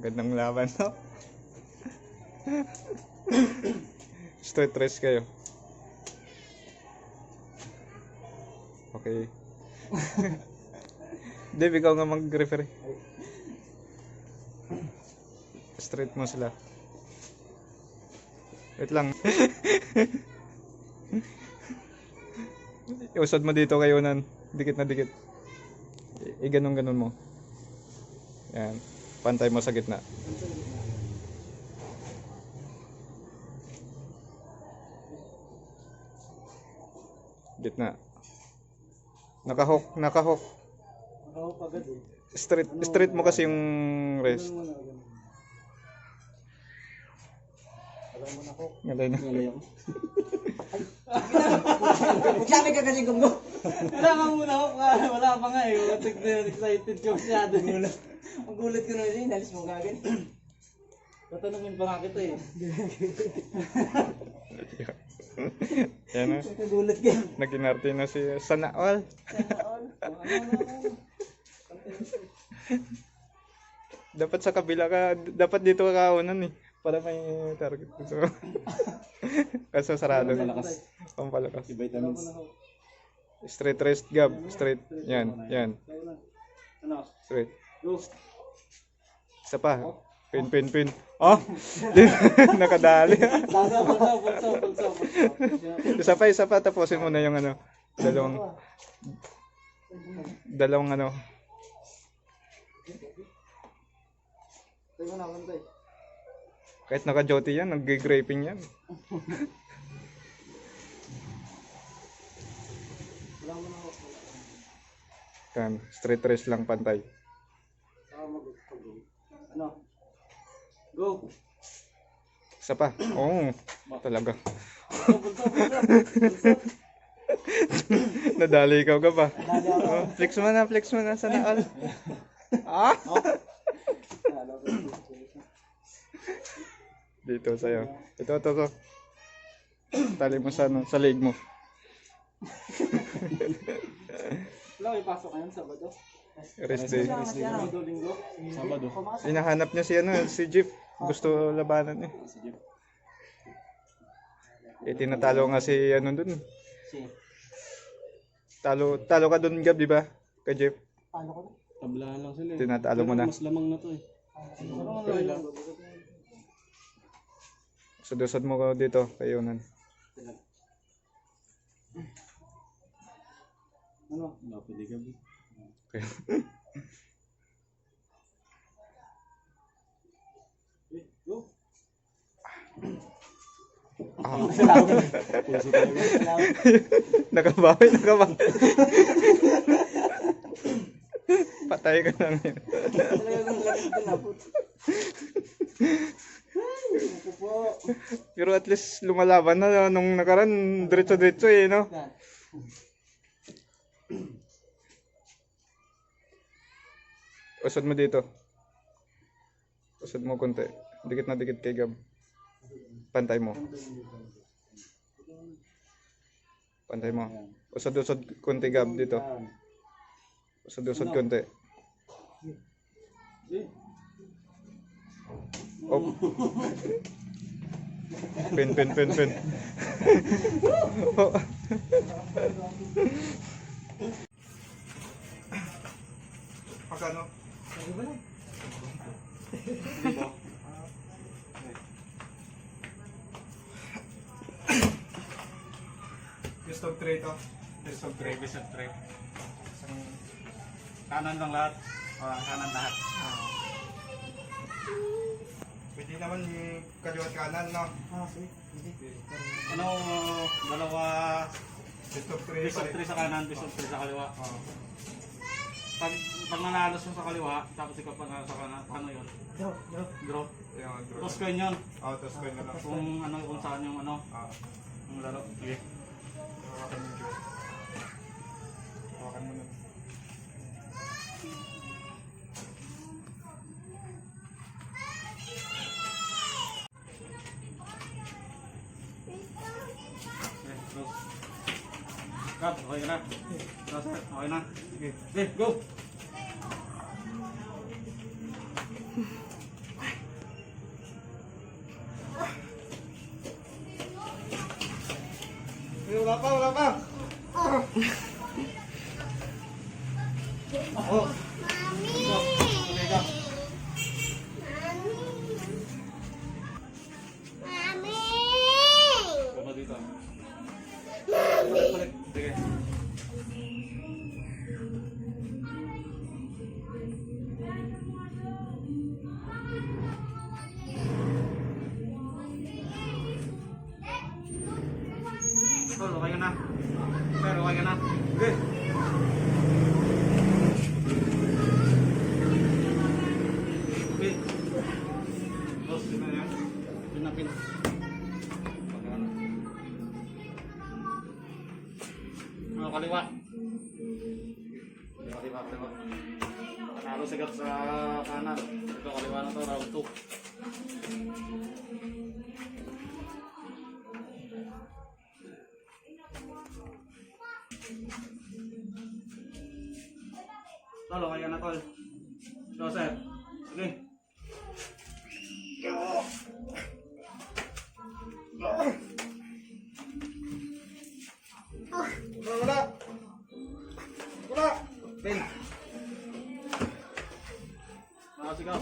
Gandang laban, no? Straight race kayo. Okay. Dave, ikaw nga mag-referee. Straight mo sila. Wait lang. Iusad mo dito kayo nan. Dikit na dikit. Ganun mo. Yan. Pantay mo sa gitna. Gitna. Nakahok. Nakahok agad eh. Straight mo kasi yung rest. Alam mo na ako. Ngalay na. Ngalay ako. Sabi ka kasi gumgo. Wala ka muna ako. Wala pa nga eh. Excited ka masyado. Magulat ko naman siya, inalis mo kagad. Tatanungin pa nga kita eh. Yan na. Nagulat ka. Nag-inarte na si Sana All. Dapat sa kabila ka, dapat dito ka kaunan eh. Para may target. So, kaso sarado. Pampalakas. Vitamins. Straight rest, Gab. Straight. Yan. Ano? Straight. Go. Isa pa. Pin. Oh! Nakadali. Pulso. Isa pa. Tapusin mo na yung ano. Dalawang ano. Tayo na, bantay. Kahit naka-joty yan, nag-graping yan. Wala mo na ako. Yan. Straight rest lang pantay. Ano? Go. Isa pa. Oo. Talaga. Pulso. Nadali ikaw ka pa. Flex mo na. Sana all. Ah! Dito sa'yo. Ito. Tali mo sa leg mo. Wala kayo pasok ngayon, Sabado? Rest day. Sabado, Linggo? Sabado. Hinahanap niya si Jeep. Gusto labanan niya. Si Jeep. Tinatalo nga si dun. Si? Talo ka dun, Gab, di ba? Kay Jeep. Paano ko na? Tablahan lang sila eh. Tinatalo mo na. Mas lamang na to eh. Sudusod mo ko dito, kayo nan. Ano? Wala, pwede gabi. Okay. Go! Pulso tayo. Nakabawi. Patay ka lang yun. Talagang lamig ko na po. Pero at least lumalaban na nung nakaraan, diretso eh, no? Usad mo dito. Usad mo konti. Dikit na dikit kay Gab. Pantay mo. Usad konti, Gab, dito. Usad konti. Oh. Pin. Oh. Magkano? Best of 3 to. Best of 3. Kanan lang lahat. Kanan lahat. Pwede naman kaliwat kanan, no? Sige. Ano, dalawa, Best of 3. best of 3 sa kanan, best of 3 sa kaliwa. Pag nanalo siya sa kaliwa, tapos ikaw panalo sa kanan, ano yun? Draw. Toss coin yun. Tapos ko na lang. Kung saan yung yung laro. Okay. Hawakan mo na. Kap, okay ka na? Okay na? Sige, go! Wala pa, wala pa. Oh. Okay ka. Tama dito. Balik. Sige. Tol, okay ka na. Sir, okay ka na. Okay. Okay. Boss, yun na yan. Pin na pin. Okay ka na. Ano, kaliwa. Kaliwa. Talo sigat sa kanan. Ito, kaliwa na to, round 2. Tol, okay ka na, tol. So, sir. Sige. Wala. Wala. Pin. Sigaw.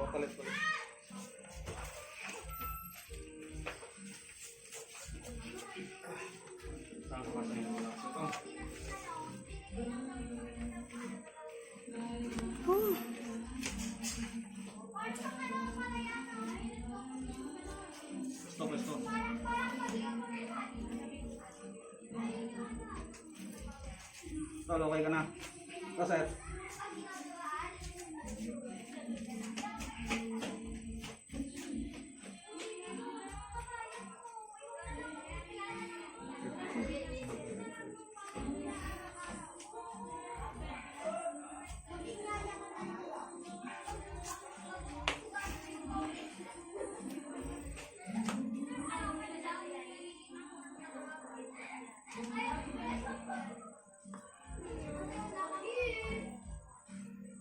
Palit. Saan pa siya yung lakas ito? Stop. Tol, okay ka na? Kaset.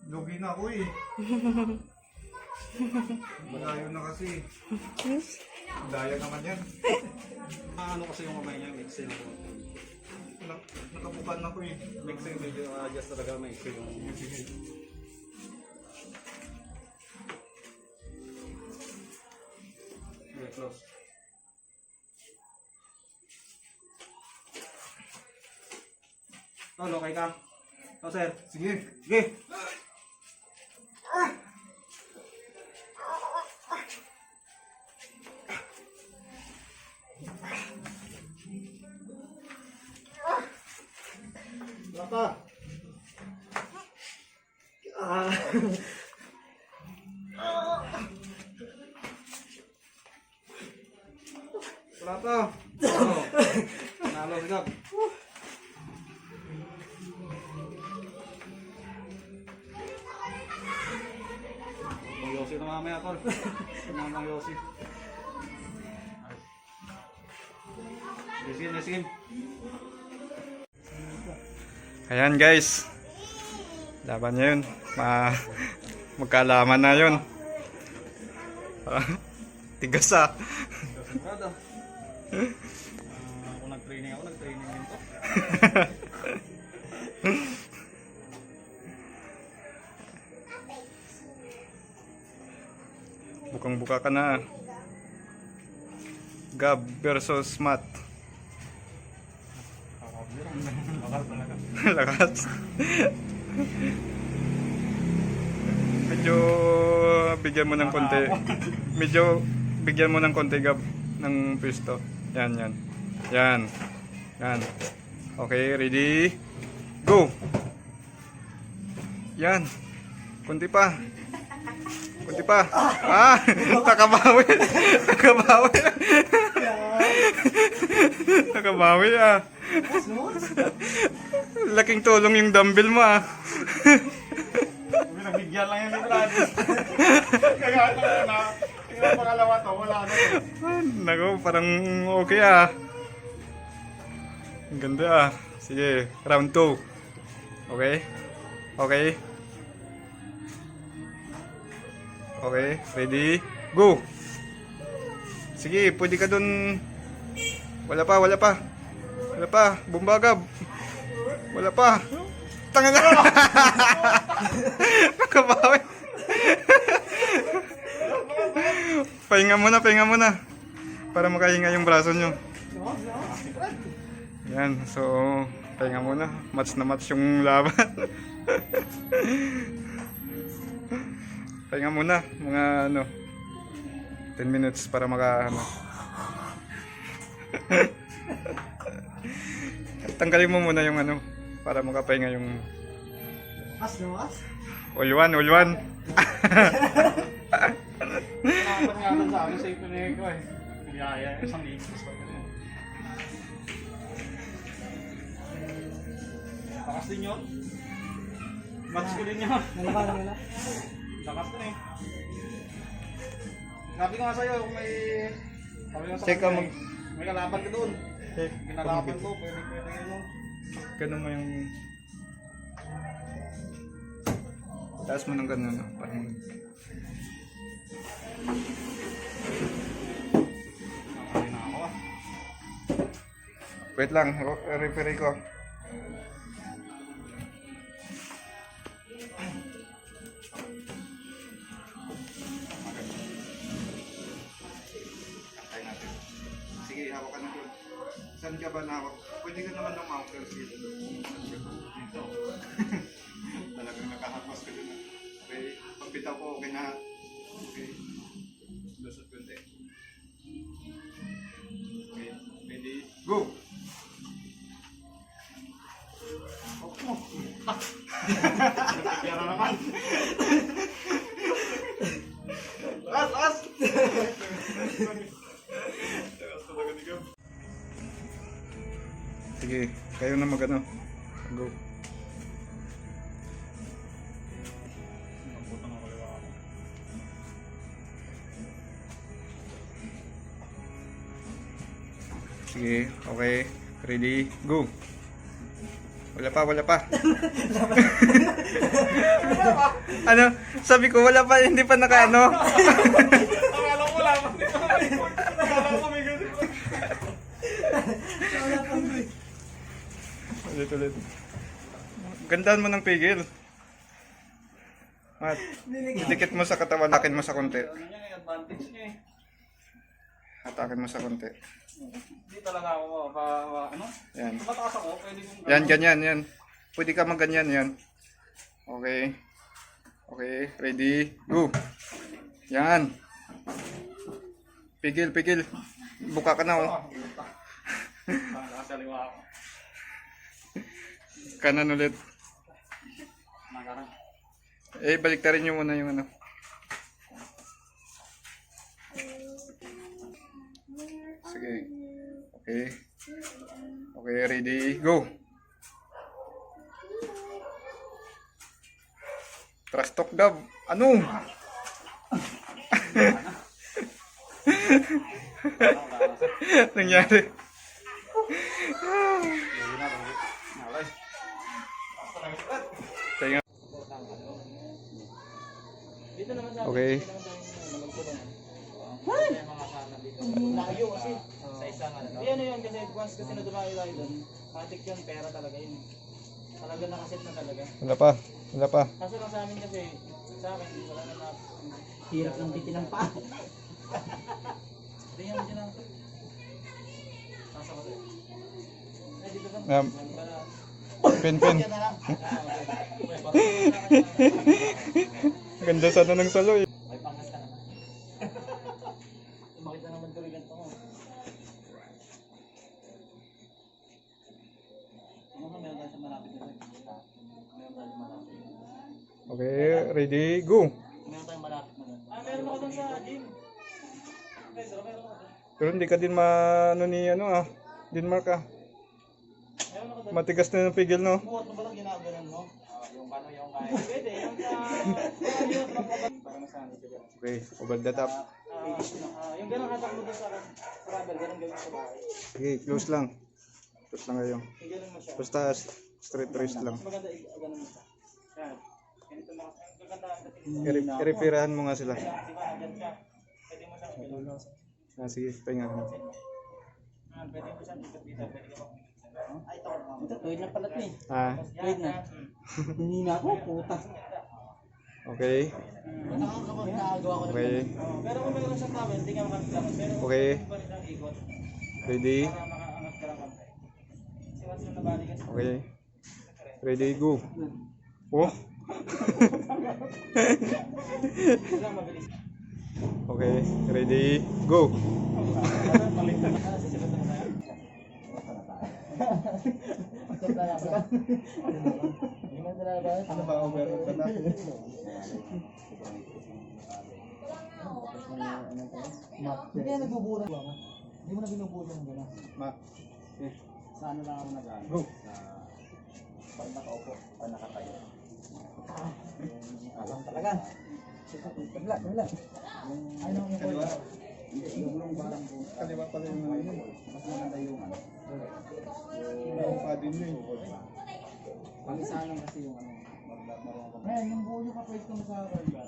Lugi na ako eh. Malayo na kasi. Daya naman yan. Ano kasi yung kamay niya, mixing. Nakabukan ako eh. Mixing, medyo adjust talaga, mixing. Okay, close. Tol, okay ka? Oh, sir. Sige. Sige. Berapa? Berapa? Oh. Nalo sigap. Bang Yossi na mamaya, tol. Bang Yossi. Lesin. Ayan guys. Laban niya yun. Magkalaman na yun. Tigas ah. Kada. Ako nag-training din to. Bukang-buka ka na. Gab versus Matt. Lakas. Medyo bigyan mo ng konti. Medyo bigyan mo ng konti, Gab, ng pwesto. Yan. Okay, ready? Go! Yan. Konti pa. Nakabawi. Nakabawi ah. Laking tulong yung dumbbell mo ah. Nabigyan lang yan ni Travis. Kaya na, tingnan pangalawa to, wala na to. Naku, parang okay ah. Ang ganda ah. Sige, round 2. Okay? Okay? Okay, ready? Go! Sige, pwede ka dun. Wala pa, wala pa. Wala pa, bumbagab. Wala pa. Tanga na! Nakabawi. Pahinga muna, pahinga muna. Para makahinga yung braso nyo. Yan, so pahinga muna. Match na match yung laban. Pahinga muna, mga ano 10 minutes para maka ano. Tanggalin mo muna yung ano para makapahinga yung As no as? all one, all one. Nakapangyaman sa akin sa ipinay ko eh. Biyaya, isang lipas pa ganun. Lakas din yun. Match ko din yun. Nalabanan mo na? Lakas din eh. Sabi ko nga sa'yo, kung may... Sabi ko sa Check ka kanya, mag- may kalaban ka doon. Okay, Ginalaban ko, pwede yun mo. ganun mo yung taas mo ng ganun, no? Parang Nakakali na ako ah. wait lang, referee ko. Antay natin. Sige, hawak ka na doon. Saan ka ba na hawak? Pwede ka naman ng mounter dito. Dito. Talagang nakahakmas ka dun. Okay, pagbitaw ko, okay na. Okay. Lusot konti. Okay, ready, go! Kaya na naman. Lakas, lakas! Sige, kayo na magano. Go. Nabutan ang kaliwa ako. Sige, okay. Ready, go. Wala pa, wala pa. Ano? Sabi ko wala pa, hindi pa nakaano. Akala ko lamang dito. Akala ko may ganun. Ulit, ulit. Gandaan mo ng pigil. At dikit mo sa katawan, atakin mo sa konti. Ano niya, yung advantage niya eh. Atakin mo sa konti. Hindi talaga ako ano? Yan. Kung matakas ako, pwede kong... Yan, ganyan, yan. Pwede ka magganyan, yan. Okay. Okay, ready, go. Yan. Pigil, pigil. Buka ka na, oh. Nakasaliwa ako. Kanan ulit. Nagaran. Eh, baliktarin nyo muna yung ano. Sige. Okay. Okay, ready, go. Trust talk dab. Ano? Nangyari. Kaya Dito naman sa okay. layo kasi. Sa isang ano. Hindi ano yun kasi once kasi nadumayo tayo doon, matik yun, pera talaga yun. Talaga nakaset na talaga. Wala pa. Wala pa. Kaso lang sa amin kasi, sa akin, wala na na... Hirap ng titinang pa. Tingnan mo dyan lang. Sasa ko sa'yo. Ay, dito ka. Pin, pin. Yan na lang. Ganda sana ng salo eh. May pangas ka naman. Makita naman tuloy ganito mo. Ano ka, meron tayo sa malapit na rin. Meron tayo sa malapit. Okay, ready, go. Meron tayong malapit na rin. Ah, meron ako doon sa gym. Pedro, meron ako doon. Pero hindi ka din maano ni ano ah. Denmark ah. Meron ako doon. Matigas na yung pigil no. Buhat mo ba lang ginaganon mo? Yung paano yung kaya? Pwede, yung sa... Parang nasanay ka dyan. Okay, over the top. Yung gano'ng hatak mo doon sa rubber, gano'ng gawin sa bahay. Okay, close lang. Focus lang kayo. Ganun mo siya. Basta straight wrist lang. Mas maganda ganun mo siya. Yan. Ganito na. Ang gaganda ang dating. I-referahan mo nga sila. Di ba, nandyan siya. Pwede mo siyang ganun. Sige, pahinga mo. Pwede mo siyang dito-dito. Pwede ka ay, ito. Tuwid na pala ito eh. Tuwid na. Hinina ko, puta. Okay. Nakakagawa ko Okay. Pero kung meron siyang tawel, hindi ka makakagawa. Pero Okay. kung pa rin ang ikot, Ready? para makaangat ka lang konti. Kasi once na nabali ka sa Okay. Ready, go. Oh. sila mabilis. Okay. Ready, go. Sisipat na tayo. Ano ba overload ka na? Hindi na nagbubulan ba? Hindi mo na binubulan mo na. Ma. Sa ano lang ako nag-ano? Go. Pag nakaupo, pag nakatayo. Alam talaga. Wala. Ay, nung yung Kaliwa. yung parang Kaliwa pala yung ano yun. mas maganda yung ano. Yung pa din yun. Pag isa lang kasi yung ano, marunong ka. Eh, yung buo yung kapwede mo sa karga.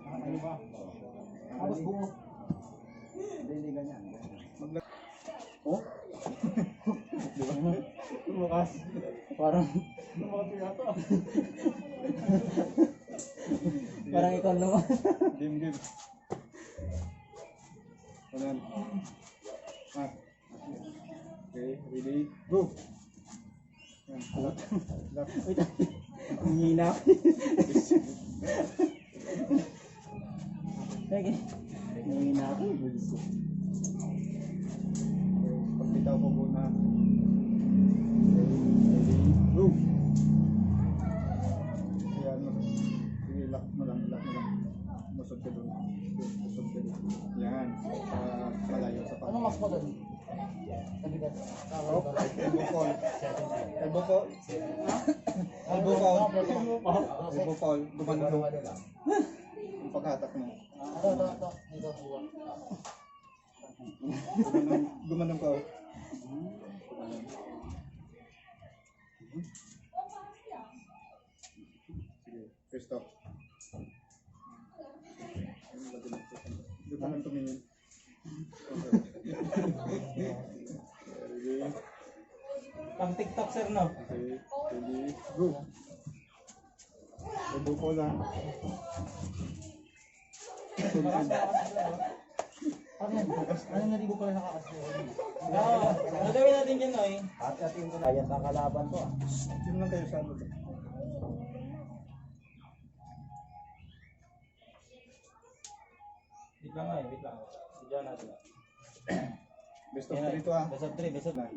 Nakatayo ba? Tapos buo. Hindi ganyan. Oh? Di ba? Lumakas. Parang lumakas yata. Parang ikaw naman. Game. Kanan. Ah. Okay, ready, go. Yan, lap. Wait. Hihina. Sige. Hihina ako. Pagbitaw ko muna. Go. Ayan mo. Sige, lock mo lang. Musod ka doon. Yan. Malayo sa Ano mas mo doon? Kabigat. Elbow fall. Gumanon mo. Yung paghatak mo. Ito. Dito. Gumanon ka. Sige, first stop. Gumanon tumingin. Ready? Pang TikTok sir no? Okay, ready, go. Elbow fall lang. Ano na di ko pala nakakasya? Oo. Ano gawin natin dyan Noy? At-atin ko na. Ayan ang kalaban ko ah. Sino lang kayo sa ano? Wait lang nga eh, wait lang. Diyan natin. Best of 3 to ah. Best of 3, best of 3.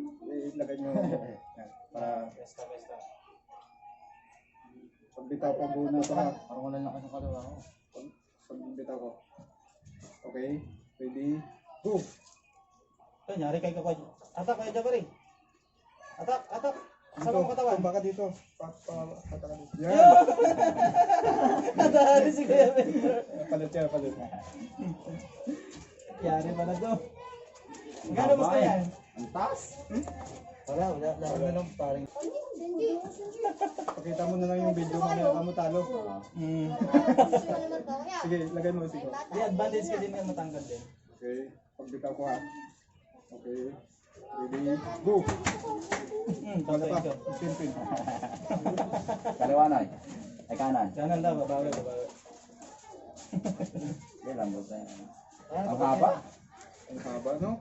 Ilagay nyo. Yan, para Besta. pagbitaw ko muna to ha. Parang wala na kasing kalawa ko. Pagbitaw ko. Okay, ready, go. Ito, nyari kay Kakoy. Atak kayo Jabari. Atak. Sama mo katawan. Baka dito. Pataka dito. Yan. Nadahari si Kuya Member. Palit. Yari pala to. Gano'n basta yan? Ang taas. Wala na lang paring. Pakita mo na lang yung video mamaya ka mo talo. Sige, lagay mo sige. May advantage ka din yung matanggal din. Okay, pagbitaw ko ha. Okay, ready, go. Wala pa, pin. Kaliwa na. Ay kanan. Kanan daw, babawi. Hindi lang basta yan. Ang haba? Ang haba, no?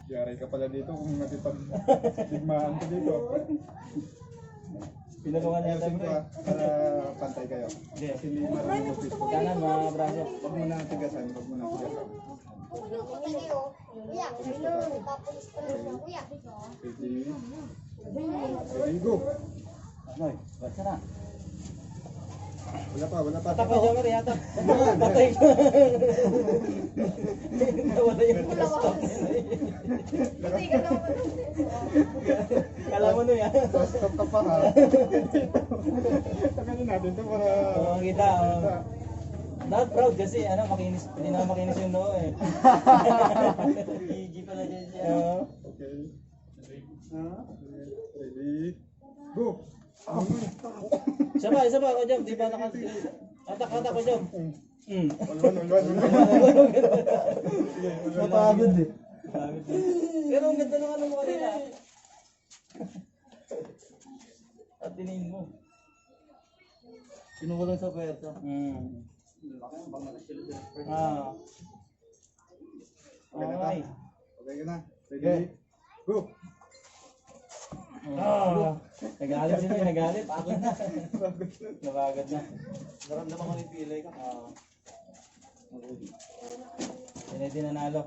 Yari ka pala dito kung nakipag-digmaan ka dito. Pinagawa niya Ayusin tayo ko bro. ha, para pantay kayo. Hindi. Kasi hindi marunong mag-Facebook. Kanan mga braso. Huwag mo na tigasan. Ready, go. Noy, what's na? Wala pa. Atak ko Jabari, atak. Patay ko. Nawala yung pwesto. Kala mo nun yan. Stop ka pa ha. Taganin natin ito para... Oo, kita. Not proud kasi makinis, hindi na makinis yung noo eh. Gigi pala dyan siya. Okay. Ready? Go! Isa pa ako dyan. Di ba naka... Atak ko dyan. Ulwan. Napagod eh. Pero ang ganda ng ano mo kanina. At tingin mo. Kinukulang sa pwersa. Ah. Okay. Okay ka na. Ready? Go! Nagalit sila, nagalit. Pagod na. Napagod na. Naramdaman ko ni pilay ka. Hindi na nanalo.